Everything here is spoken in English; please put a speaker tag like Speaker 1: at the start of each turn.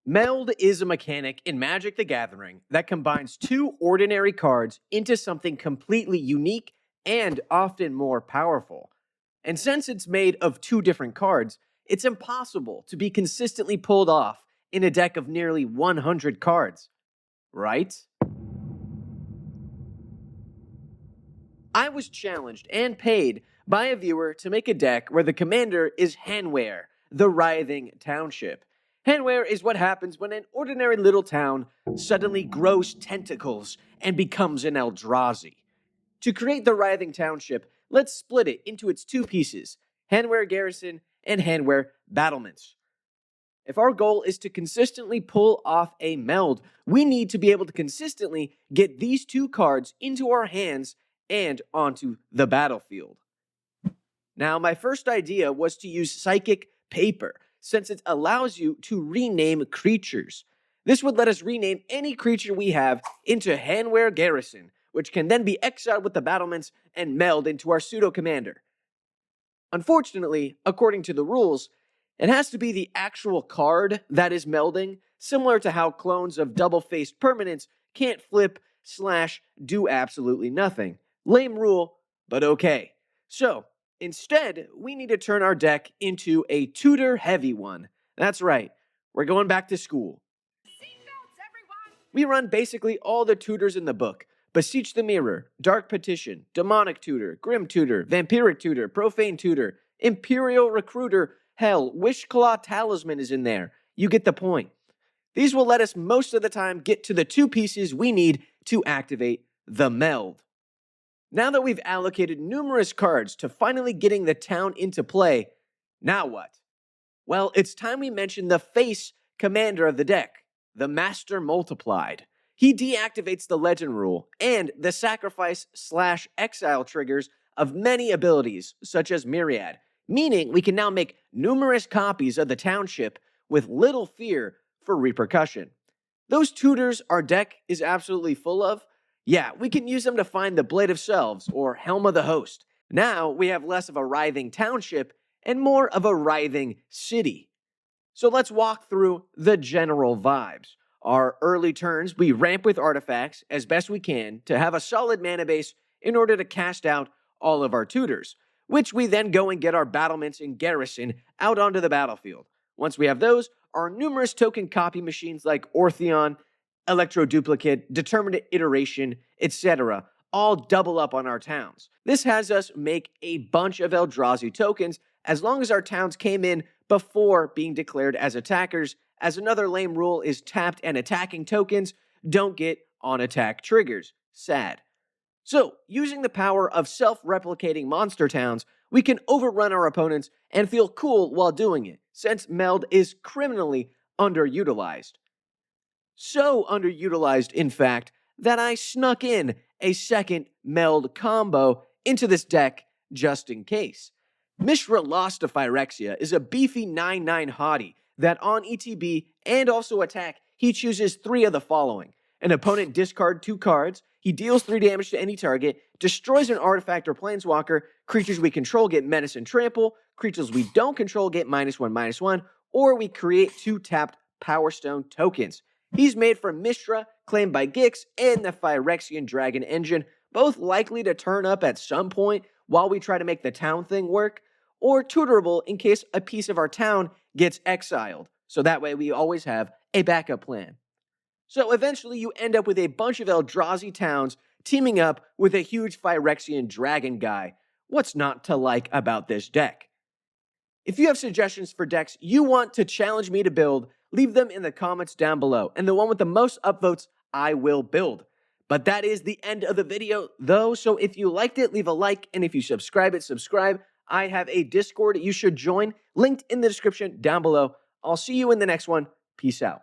Speaker 1: Meld is a mechanic in Magic the Gathering that combines two ordinary cards into something completely unique and often more powerful. And since it's made of two different cards, it's impossible to be consistently pulled off in a deck of nearly 100 cards, right? I was challenged and paid by a viewer to make a deck where the commander is Handwear, the writhing township. Handwear is what happens when an ordinary little town suddenly grows tentacles and becomes an Eldrazi. To create the writhing township, let's split it into its two pieces, Handwear Garrison and Handwear Battlements. If our goal is to consistently pull off a meld, we need to be able to consistently get these two cards into our hands and onto the battlefield. Now, my first idea was to use Psychic Paper, since it allows you to rename creatures. This would let us rename any creature we have into Handwear Garrison, which can then be exiled with the battlements and meld into our pseudo-commander. Unfortunately, according to the rules, it has to be the actual card that is melding, similar to how clones of double-faced permanents can't flip / do absolutely nothing. Lame rule, but okay. So, instead, we need to turn our deck into a tutor-heavy one. That's right, we're going back to school. We run basically all the tutors in the book. Beseech the Mirror, Dark Petition, Demonic Tutor, Grim Tutor, Vampiric Tutor, Profane Tutor, Imperial Recruiter, hell, Wishclaw Talisman is in there. You get the point. These will let us most of the time get to the two pieces we need to activate the meld. Now that we've allocated numerous cards to finally getting the town into play, now what? Well, it's time we mention the face commander of the deck, the Master Multiplied. He deactivates the legend rule and the sacrifice / exile triggers of many abilities, such as Myriad, meaning we can now make numerous copies of the township with little fear for repercussion. Those tutors our deck is absolutely full of, yeah, we can use them to find the Blade of Selves or Helm of the Host. Now we have less of a writhing township and more of a writhing city. So let's walk through the general vibes. Our early turns, we ramp with artifacts as best we can to have a solid mana base in order to cast out all of our tutors, which we then go and get our battlements and garrison out onto the battlefield. Once we have those, our numerous token copy machines like Ortheon, Electro Duplicate, Determinate Iteration, etc. all double up on our towns. This has us make a bunch of Eldrazi tokens as long as our towns came in before being declared as attackers, as another lame rule is tapped and attacking tokens don't get on-attack triggers. Sad. So, using the power of self-replicating monster towns, we can overrun our opponents and feel cool while doing it, since Meld is criminally underutilized. So underutilized, in fact, that I snuck in a second Meld combo into this deck just in case. Mishra Lost to Phyrexia is a beefy 9/9 hottie that on ETB and also attack, he chooses 3 of the following. An opponent discard 2 cards, he deals 3 damage to any target, destroys an artifact or planeswalker, creatures we control get menace and trample, creatures we don't control get -1/-1, or we create 2 tapped Power Stone tokens. He's made from Mishra, claimed by Gix, and the Phyrexian Dragon Engine, both likely to turn up at some point while we try to make the town thing work, or tutorable in case a piece of our town gets exiled, so that way we always have a backup plan. So eventually you end up with a bunch of Eldrazi towns teaming up with a huge Phyrexian dragon guy. What's not to like about this deck? If you have suggestions for decks you want to challenge me to build, leave them in the comments down below, and the one with the most upvotes I will build. But that is the end of the video though, so if you liked it, leave a like, and if you subscribe, subscribe. I have a Discord you should join, linked in the description down below. I'll see you in the next one. Peace out.